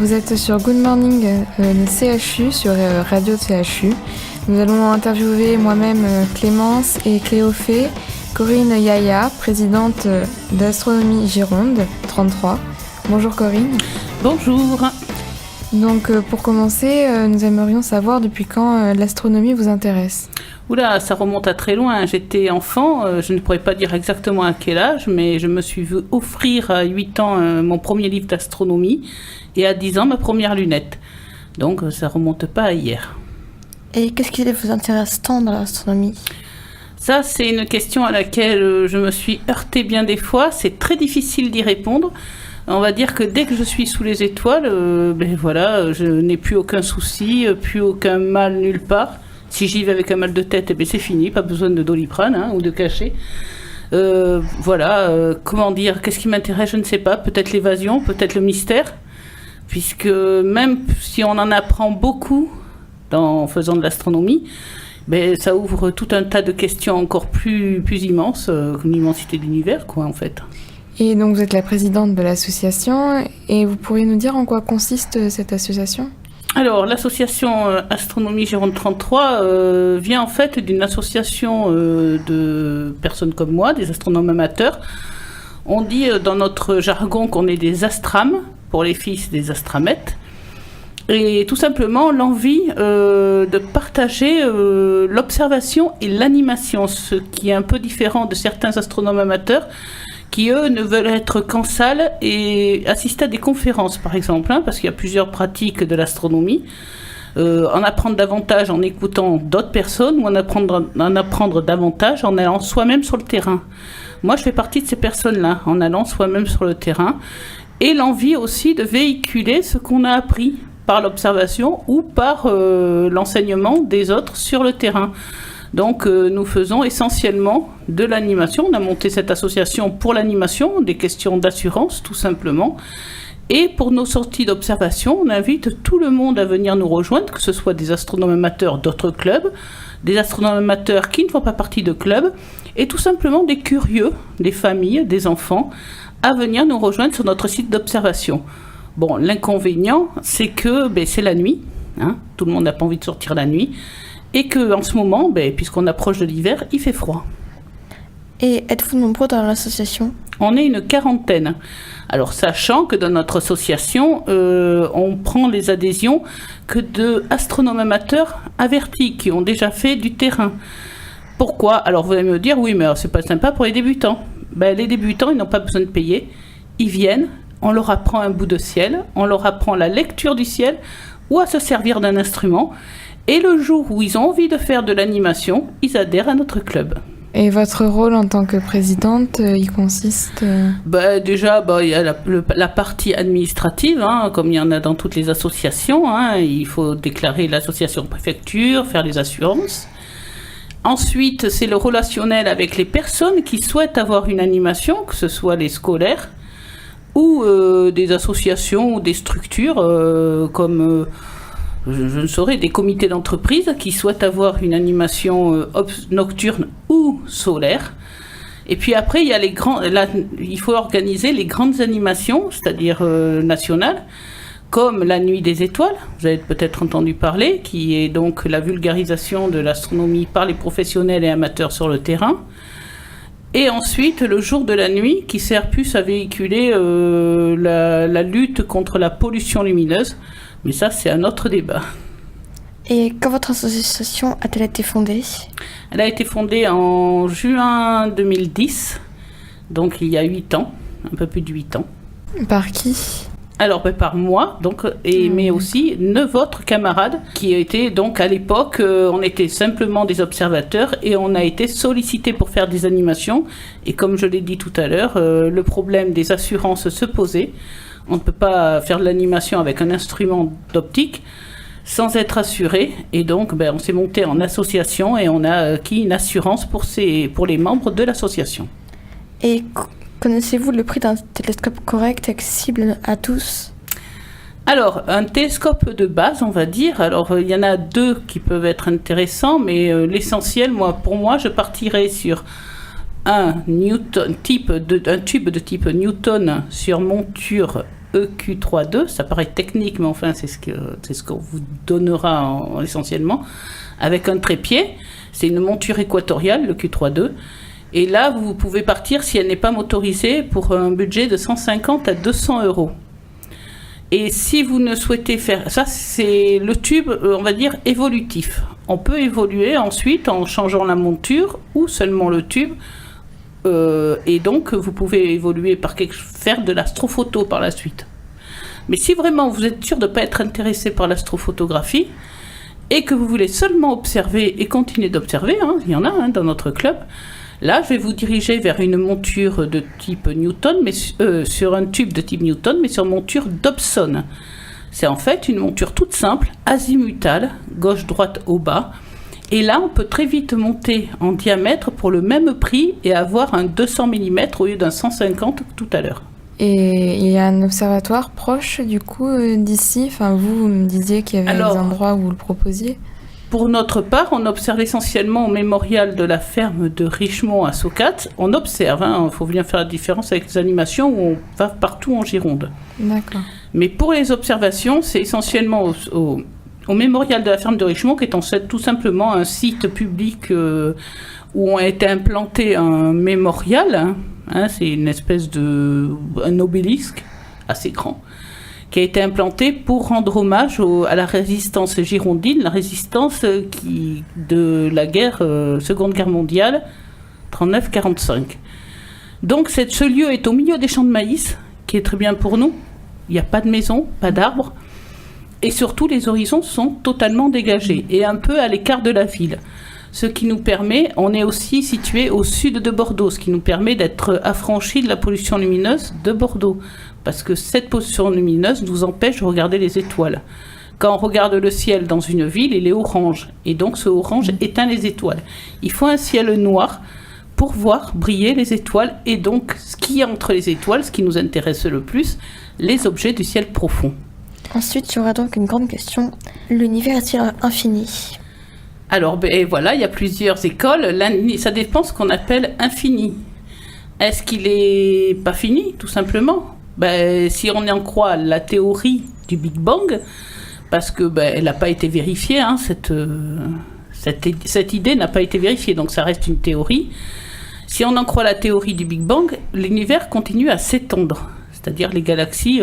vous êtes sur Good Morning le CHU, sur Radio CHU. Nous allons interviewer moi-même Clémence et Cléophée, Corinne Yaya, présidente d'Astronomie Gironde 33. Bonjour Corinne. Bonjour. Donc pour commencer, nous aimerions savoir depuis quand l'astronomie vous intéresse. Oula, ça remonte à très loin. J'étais enfant, je ne pourrais pas dire exactement à quel âge, mais je me suis vu offrir à 8 ans mon premier livre d'astronomie et à 10 ans ma première lunette. Donc ça remonte pas à hier. Et qu'est-ce qui vous intéresse tant dans l'astronomie ? Ça, c'est une question à laquelle je me suis heurtée bien des fois. C'est très difficile d'y répondre. On va dire que dès que je suis sous les étoiles, je n'ai plus aucun souci, plus aucun mal nulle part. Si j'y vais avec un mal de tête, c'est fini, pas besoin de Doliprane ou de cachet. Comment dire, qu'est-ce qui m'intéresse, je ne sais pas. Peut-être l'évasion, peut-être le mystère. Puisque même si on en apprend beaucoup en faisant de l'astronomie, ça ouvre tout un tas de questions encore plus immenses, comme l'immensité de l'univers, en fait. Et donc vous êtes la présidente de l'association, et vous pourriez nous dire en quoi consiste cette association ? Alors, l'association Astronomie Gironde 33 vient en fait d'une association de personnes comme moi, des astronomes amateurs. On dit dans notre jargon qu'on est des astrams, pour les filles c'est des astramètes. Et tout simplement l'envie de partager l'observation et l'animation, ce qui est un peu différent de certains astronomes amateurs qui, eux, ne veulent être qu'en salle et assister à des conférences, par exemple, parce qu'il y a plusieurs pratiques de l'astronomie. En apprendre davantage en écoutant d'autres personnes ou en apprendre davantage en allant soi-même sur le terrain. Moi, je fais partie de ces personnes-là, en allant soi-même sur le terrain. Et l'envie aussi de véhiculer ce qu'on a appris par l'observation ou par l'enseignement des autres sur le terrain. Donc nous faisons essentiellement de l'animation. On a monté cette association pour l'animation, des questions d'assurance tout simplement. Et pour nos sorties d'observation, on invite tout le monde à venir nous rejoindre, que ce soit des astronomes amateurs d'autres clubs, des astronomes amateurs qui ne font pas partie de clubs, et tout simplement des curieux, des familles, des enfants, à venir nous rejoindre sur notre site d'observation. Bon, l'inconvénient, c'est que c'est la nuit. Tout le monde n'a pas envie de sortir la nuit. Et qu'en ce moment, puisqu'on approche de l'hiver, il fait froid. Et êtes-vous nombreux dans l'association ? On est une 40aine. Alors, sachant que dans notre association, on prend les adhésions que d'astronomes amateurs avertis, qui ont déjà fait du terrain. Pourquoi ? Alors, vous allez me dire, oui, mais c'est pas sympa pour les débutants. Les débutants, ils n'ont pas besoin de payer. Ils viennent, on leur apprend un bout de ciel, on leur apprend la lecture du ciel, ou à se servir d'un instrument. Et le jour où ils ont envie de faire de l'animation, ils adhèrent à notre club. Et votre rôle en tant que présidente, il consiste Déjà, il y a la partie administrative, comme il y en a dans toutes les associations. Il faut déclarer l'association préfecture, faire les assurances. Ensuite, c'est le relationnel avec les personnes qui souhaitent avoir une animation, que ce soit les scolaires ou des associations ou des structures comme... je ne saurais, des comités d'entreprise qui souhaitent avoir une animation nocturne ou solaire. Et puis après, il faut organiser les grandes animations, c'est-à-dire nationales, comme la Nuit des étoiles, vous avez peut-être entendu parler, qui est donc la vulgarisation de l'astronomie par les professionnels et amateurs sur le terrain. Et ensuite, le jour de la nuit, qui sert plus à véhiculer la lutte contre la pollution lumineuse. Mais ça, c'est un autre débat. Et quand votre association a-t-elle été fondée ? Elle a été fondée en juin 2010, donc il y a 8 ans, un peu plus de 8 ans. Par qui ? Alors, par moi, mais aussi 9 autres camarades qui étaient, donc à l'époque, on était simplement des observateurs et on a été sollicités pour faire des animations. Et comme je l'ai dit tout à l'heure, le problème des assurances se posait. On ne peut pas faire de l'animation avec un instrument d'optique sans être assuré. Et donc, on s'est monté en association et on a acquis une assurance pour les membres de l'association. Et connaissez-vous le prix d'un télescope correct, accessible à tous ? Alors, un télescope de base, on va dire. Alors, il y en a 2 qui peuvent être intéressants, mais l'essentiel, pour moi, je partirais sur un tube de type Newton sur monture EQ32, ça paraît technique, mais enfin c'est ce qu'on vous donnera essentiellement, avec un trépied. C'est une monture équatoriale, le Q32. Et là, vous pouvez partir, si elle n'est pas motorisée, pour un budget de 150 à 200 euros. Et si vous ne souhaitez faire... Ça, c'est le tube, on va dire, évolutif. On peut évoluer ensuite en changeant la monture ou seulement le tube. Et donc, vous pouvez évoluer faire de l'astrophoto par la suite. Mais si vraiment vous êtes sûr de ne pas être intéressé par l'astrophotographie et que vous voulez seulement observer et continuer d'observer, il y en a dans notre club, là, je vais vous diriger vers une monture de type Newton, mais sur un tube de type Newton, mais sur monture Dobson. C'est en fait une monture toute simple, azimutale, gauche-droite au bas. Et là, on peut très vite monter en diamètre pour le même prix et avoir un 200 mm au lieu d'un 150 tout à l'heure. Et il y a un observatoire proche, du coup, d'ici. Enfin, vous me disiez qu'il y avait des endroits où vous le proposiez. Pour notre part, on observe essentiellement au mémorial de la ferme de Richemont à Socat. On observe, il faut bien faire la différence avec les animations où on va partout en Gironde. D'accord. Mais pour les observations, c'est essentiellement au mémorial de la ferme de Richemont, qui est tout simplement un site public où a été implanté un mémorial. C'est une espèce un obélisque assez grand, qui a été implanté pour rendre hommage à la résistance girondine, la résistance de la Seconde Guerre mondiale, 39-45. Donc ce lieu est au milieu des champs de maïs, qui est très bien pour nous. Il n'y a pas de maison, pas d'arbres. Et surtout, les horizons sont totalement dégagés et un peu à l'écart de la ville. Ce qui nous permet, on est aussi situé au sud de Bordeaux, ce qui nous permet d'être affranchis de la pollution lumineuse de Bordeaux. Parce que cette pollution lumineuse nous empêche de regarder les étoiles. Quand on regarde le ciel dans une ville, il est orange. Et donc ce orange éteint les étoiles. Il faut un ciel noir pour voir briller les étoiles. Et donc ce qui est entre les étoiles, ce qui nous intéresse le plus, les objets du ciel profond. Ensuite, il y aura donc une grande question. L'univers est-il infini ? Alors, voilà, il y a plusieurs écoles. Ça dépend ce qu'on appelle infini. Est-ce qu'il n'est pas fini, tout simplement ? Si on en croit la théorie du Big Bang, parce que elle n'a pas été vérifiée, cette idée n'a pas été vérifiée, donc ça reste une théorie. Si on en croit la théorie du Big Bang, l'univers continue à s'étendre. C'est-à-dire les galaxies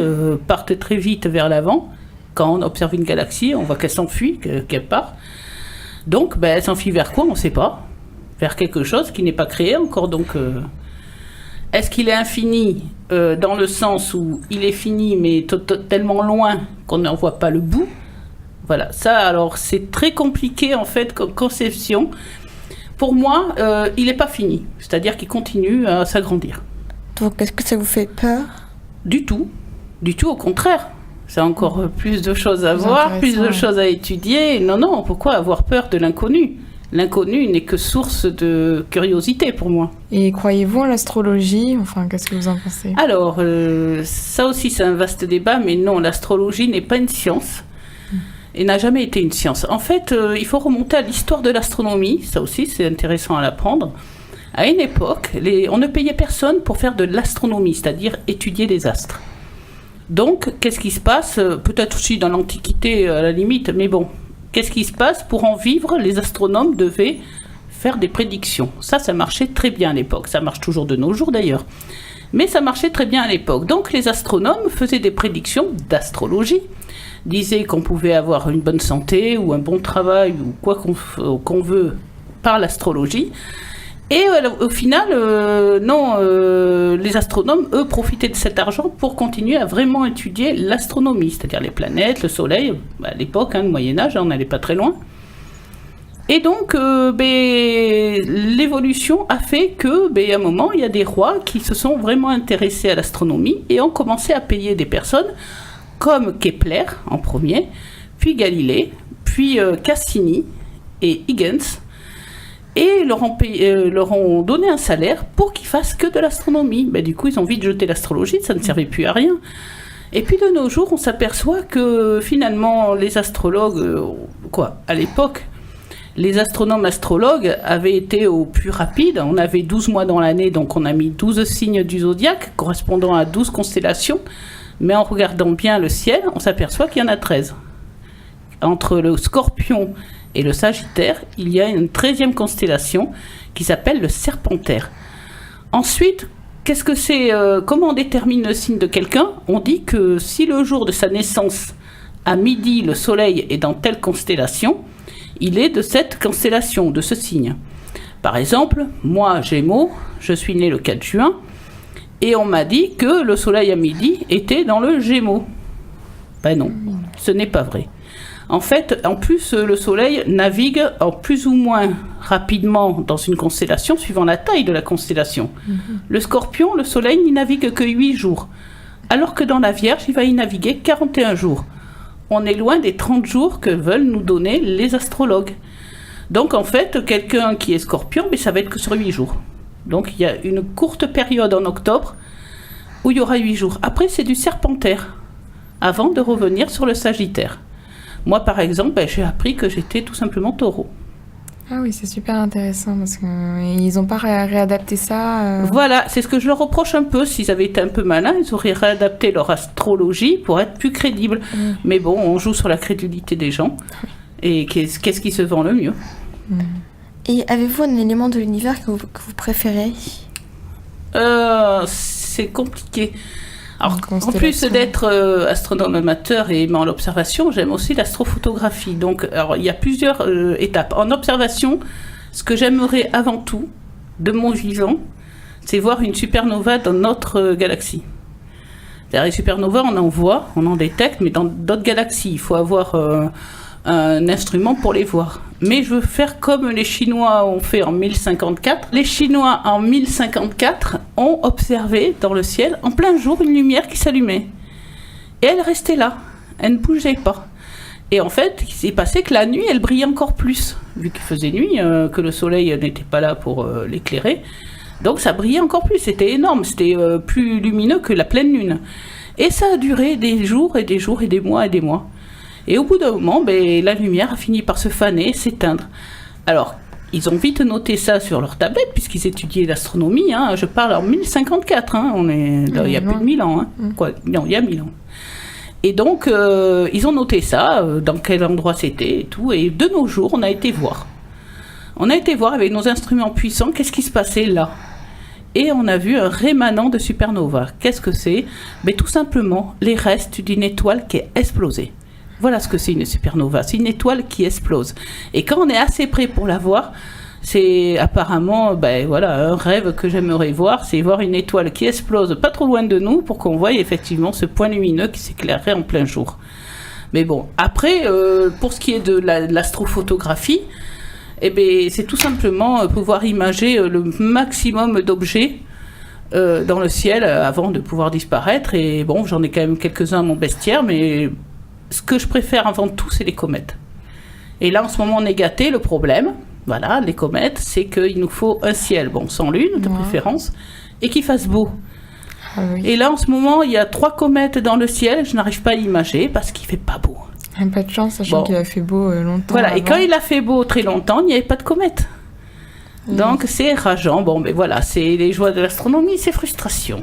partent très vite vers l'avant. Quand on observe une galaxie, on voit qu'elle s'enfuit, qu'elle part. Donc, elle s'enfuit vers quoi ? On ne sait pas. Vers quelque chose qui n'est pas créé encore. Donc, est-ce qu'il est infini dans le sens où il est fini, mais tellement loin qu'on n'en voit pas le bout ? Voilà. Ça, alors, c'est très compliqué, en fait, comme conception. Pour moi, il n'est pas fini. C'est-à-dire qu'il continue à s'agrandir. Donc, est-ce que ça vous fait peur ? Du tout. Du tout, au contraire. C'est encore plus de choses à voir, plus de choses à étudier. Non, pourquoi avoir peur de l'inconnu ? L'inconnu n'est que source de curiosité pour moi. Et croyez-vous en l'astrologie ? Enfin, qu'est-ce que vous en pensez ? Alors, ça aussi c'est un vaste débat, mais non, l'astrologie n'est pas une science. Et n'a jamais été une science. En fait, il faut remonter à l'histoire de l'astronomie. Ça aussi, c'est intéressant à l'apprendre. À une époque, on ne payait personne pour faire de l'astronomie, c'est-à-dire étudier les astres. Donc, qu'est-ce qui se passe ? Peut-être aussi dans l'Antiquité, à la limite, mais bon, qu'est-ce qui se passe ? Pour en vivre, les astronomes devaient faire des prédictions. Ça marchait très bien à l'époque. Ça marche toujours de nos jours, d'ailleurs. Mais ça marchait très bien à l'époque. Donc, les astronomes faisaient des prédictions d'astrologie, disaient qu'on pouvait avoir une bonne santé ou un bon travail ou quoi qu'on veut par l'astrologie. Et au final, les astronomes, eux, profitaient de cet argent pour continuer à vraiment étudier l'astronomie, c'est-à-dire les planètes, le Soleil, à l'époque, le Moyen-Âge, on n'allait pas très loin. Et donc, l'évolution a fait que, à un moment, il y a des rois qui se sont vraiment intéressés à l'astronomie et ont commencé à payer des personnes comme Kepler, en premier, puis Galilée, puis Cassini et Huygens, et leur ont donné un salaire pour qu'ils fassent que de l'astronomie. Du coup, ils ont vite jeté l'astrologie, ça ne servait plus à rien. Et puis de nos jours, on s'aperçoit que finalement, les astrologues, à l'époque, les astronomes astrologues avaient été au plus rapide. On avait 12 mois dans l'année, donc on a mis 12 signes du zodiaque, correspondant à 12 constellations. Mais en regardant bien le ciel, on s'aperçoit qu'il y en a 13. Entre le Scorpion et le Sagittaire, il y a une 13e constellation qui s'appelle le Serpentaire. Ensuite, qu'est-ce que c'est, comment on détermine le signe de quelqu'un? On dit que si le jour de sa naissance, à midi, le soleil est dans telle constellation, il est de cette constellation, de ce signe. Par exemple, moi, Gémeaux, je suis né le 4 juin, et on m'a dit que le soleil à midi était dans le Gémeaux. Ben non, ce n'est pas vrai. En fait, en plus, le soleil navigue en plus ou moins rapidement dans une constellation suivant la taille de la constellation. Le Scorpion, le soleil n'y navigue que 8 jours, alors que dans la Vierge, il va y naviguer 41 jours. On est loin des 30 jours que veulent nous donner les astrologues. Donc en fait, quelqu'un qui est Scorpion, mais ça va être que sur 8 jours. Donc il y a une courte période en octobre où il y aura 8 jours. Après, c'est du Serpentaire, avant de revenir sur le Sagittaire. Moi, par exemple, j'ai appris que j'étais tout simplement Taureau. Ah oui, c'est super intéressant parce qu'ils n'ont pas réadapté ça. Voilà, c'est ce que je leur reproche un peu. S'ils avaient été un peu malins, ils auraient réadapté leur astrologie pour être plus crédibles. Mais bon, on joue sur la crédulité des gens. Et qu'est-ce qui se vend le mieux? Et avez-vous un élément de l'univers que vous préférez? C'est compliqué. Alors, en plus d'être astronome amateur et aimant l'observation, j'aime aussi l'astrophotographie. Donc, alors, il y a plusieurs étapes. En observation, ce que j'aimerais avant tout, de mon vivant, c'est voir une supernova dans notre galaxie. C'est-à-dire, les supernovas, on en voit, on en détecte, mais dans d'autres galaxies, il faut avoir un instrument pour les voir. Mais je veux faire comme les Chinois ont fait en 1054. Les Chinois, en 1054, ont observé dans le ciel, en plein jour, une lumière qui s'allumait. Et elle restait là. Elle ne bougeait pas. Et en fait, il s'est passé que la nuit, elle brillait encore plus. Vu qu'il faisait nuit, que le soleil n'était pas là pour l'éclairer. Donc ça brillait encore plus. C'était énorme. C'était plus lumineux que la pleine lune. Et ça a duré des jours et des jours et des mois et des mois. Et au bout d'un moment, la lumière a fini par se faner, s'éteindre. Alors, ils ont vite noté ça sur leur tablette, puisqu'ils étudiaient l'astronomie. Hein. Je parle en 1054, hein. Il y a plus de 1000 ans. Hein. Quoi, non, il y a 1000 ans. Et donc, ils ont noté ça, dans quel endroit c'était et tout. Et de nos jours, on a été voir. On a été voir avec nos instruments puissants, qu'est-ce qui se passait là. Et on a vu un rémanent de supernova. Qu'est-ce que c'est? Tout simplement, les restes d'une étoile qui est explosée. Voilà ce que c'est une supernova, c'est une étoile qui explose. Et quand on est assez près pour la voir, c'est apparemment un rêve que j'aimerais voir, c'est voir une étoile qui explose pas trop loin de nous pour qu'on voie effectivement ce point lumineux qui s'éclairerait en plein jour. Mais bon, après, pour ce qui est de l'astrophotographie, c'est tout simplement pouvoir imager le maximum d'objets dans le ciel avant de pouvoir disparaître. Et bon, j'en ai quand même quelques-uns à mon bestiaire, mais ce que je préfère avant tout, c'est les comètes. Et là, en ce moment, on est gâtés. Le problème, voilà, les comètes, c'est qu'il nous faut un ciel, sans lune de préférence, et qu'il fasse beau. Ah oui. Et là, en ce moment, il y a 3 comètes dans le ciel. Je n'arrive pas à l'imager parce qu'il ne fait pas beau. Pas de chance, sachant qu'il a fait beau longtemps. Voilà, avant. Et quand il a fait beau très longtemps, il n'y avait pas de comète. Donc, c'est rageant. Voilà, c'est les joies de l'astronomie, c'est frustration.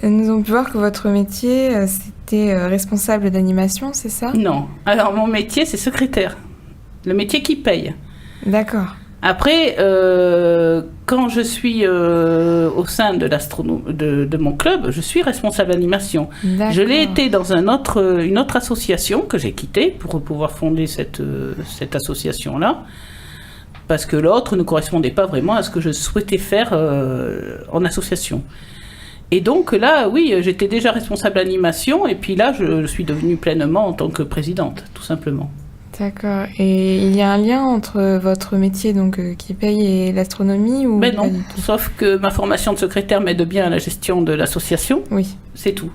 Nous avons pu voir que votre métier, c'était responsable d'animation, c'est ça? Non. Alors, mon métier, c'est secrétaire. Le métier qui paye. D'accord. Après, quand je suis au sein de mon club, je suis responsable d'animation. D'accord. Je l'ai été dans une autre association que j'ai quittée pour pouvoir fonder cette association-là. Parce que l'autre ne correspondait pas vraiment à ce que je souhaitais faire en association. Et donc là, oui, j'étais déjà responsable d'animation, et puis là, je suis devenue pleinement en tant que présidente, tout simplement. D'accord. Et il y a un lien entre votre métier qui paye et l'astronomie ou Ben non, sauf que ma formation de secrétaire m'aide bien à la gestion de l'association. Oui. C'est tout.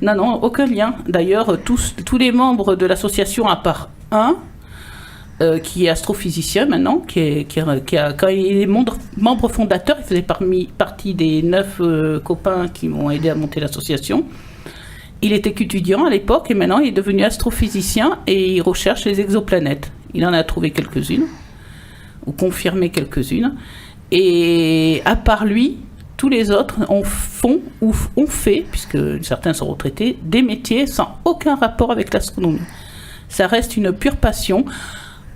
Non, aucun lien. D'ailleurs, tous les membres de l'association, à part un, qui est astrophysicien maintenant, quand il est membre fondateur, il faisait partie des 9 copains qui m'ont aidé à monter l'association. Il était qu'étudiant à l'époque et maintenant il est devenu astrophysicien et il recherche les exoplanètes. Il en a trouvé quelques-unes, ou confirmé quelques-unes. Et à part lui, tous les autres font ou ont fait, puisque certains sont retraités, des métiers sans aucun rapport avec l'astronomie. Ça reste une pure passion.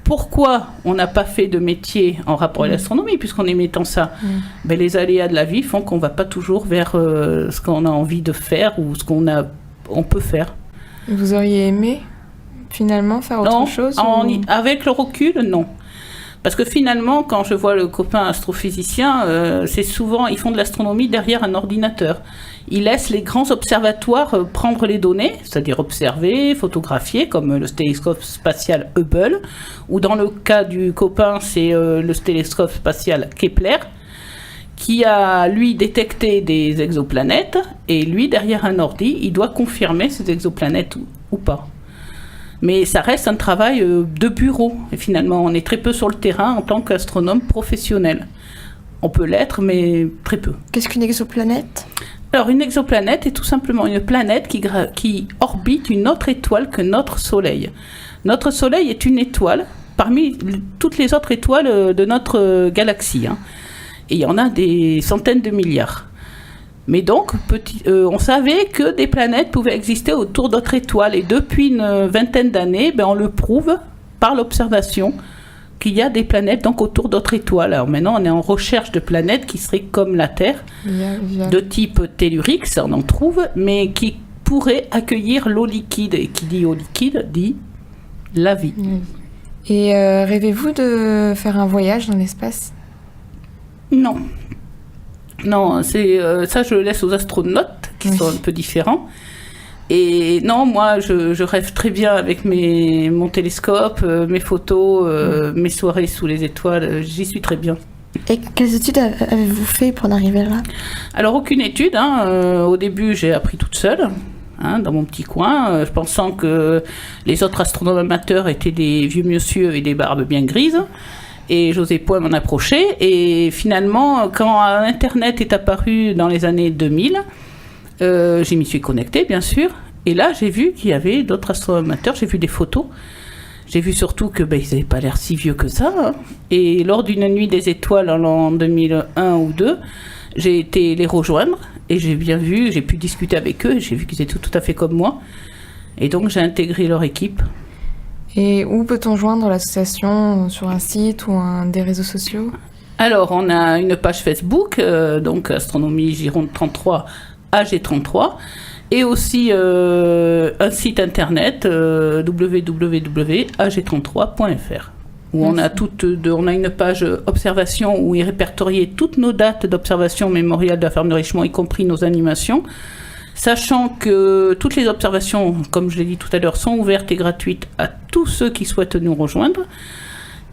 Pourquoi on n'a pas fait de métier en rapport avec l'astronomie, puisqu'en émettant ça, les aléas de la vie font qu'on ne va pas toujours vers ce qu'on a envie de faire ou ce on peut faire. Vous auriez aimé finalement faire autre chose Avec le recul, non. Parce que finalement, quand je vois le copain astrophysicien, c'est souvent, ils font de l'astronomie derrière un ordinateur. Ils laissent les grands observatoires prendre les données, c'est-à-dire observer, photographier, comme le télescope spatial Hubble, ou dans le cas du copain, c'est le télescope spatial Kepler, qui a, lui, détecté des exoplanètes, et lui, derrière un ordi, il doit confirmer ces exoplanètes ou pas. Mais ça reste un travail de bureau. Et finalement, on est très peu sur le terrain en tant qu'astronome professionnel. On peut l'être, mais très peu. Qu'est-ce qu'une exoplanète ? Alors, une exoplanète est tout simplement une planète qui orbite une autre étoile que notre Soleil. Notre Soleil est une étoile parmi toutes les autres étoiles de notre galaxie. Et il y en a des centaines de milliards. Mais donc, on savait que des planètes pouvaient exister autour d'autres étoiles. Et depuis une vingtaine d'années, on le prouve par l'observation qu'il y a des planètes donc, autour d'autres étoiles. Alors maintenant, on est en recherche de planètes qui seraient comme la Terre, de type tellurique, ça on en trouve, mais qui pourraient accueillir l'eau liquide. Et qui dit eau liquide, dit la vie. Et rêvez-vous de faire un voyage dans l'espace ? Non. Non, ça je le laisse aux astronautes qui sont un peu différents. Et non, moi je rêve très bien avec mon télescope, mes photos, mes soirées sous les étoiles, j'y suis très bien. Et quelles études avez-vous fait pour en arriver là ? Alors aucune étude, au début j'ai appris toute seule, dans mon petit coin, pensant que les autres astronomes amateurs étaient des vieux monsieur avec des barbes bien grises. Et j'osais point m'en approcher. Et finalement, quand Internet est apparu dans les années 2000, j'y m'y suis connectée, bien sûr. Et là, j'ai vu qu'il y avait d'autres astronomes amateurs. J'ai vu des photos. J'ai vu surtout que ils n'avaient pas l'air si vieux que ça. Et lors d'une nuit des étoiles en 2001 ou 2002, j'ai été les rejoindre. Et j'ai pu discuter avec eux. J'ai vu qu'ils étaient tout à fait comme moi. Et donc, j'ai intégré leur équipe. Et où peut-on joindre l'association ? Sur un site ou des réseaux sociaux ? Alors, on a une page Facebook, donc Astronomie Gironde 33, AG33, et aussi un site internet, www.ag33.fr, où on a une page observation où est répertoriée toutes nos dates d'observation mémoriale de la ferme de Richemont, y compris nos animations. Sachant que toutes les observations, comme je l'ai dit tout à l'heure, sont ouvertes et gratuites à tous ceux qui souhaitent nous rejoindre,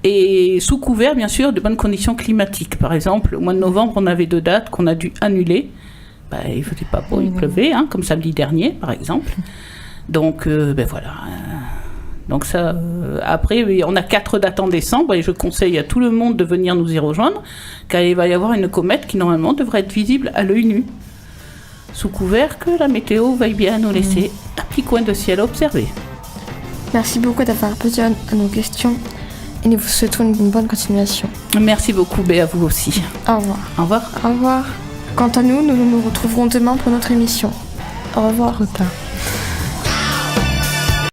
et sous couvert, bien sûr, de bonnes conditions climatiques. Par exemple, au mois de novembre, on avait 2 dates qu'on a dû annuler. Il ne faisait pas beau, il pleuvait, comme samedi dernier, par exemple. Donc, voilà. Donc ça, après, on a 4 dates en décembre, et je conseille à tout le monde de venir nous y rejoindre, car il va y avoir une comète qui, normalement, devrait être visible à l'œil nu, sous couvert que la météo veuille bien nous laisser un petit coin de ciel à observer. Merci beaucoup d'avoir répondu à nos questions et nous vous souhaitons une bonne continuation. Merci beaucoup, à vous aussi. Au revoir. Au revoir. Au revoir. Quant à nous, nous nous retrouverons demain pour notre émission. Au revoir. Au revoir.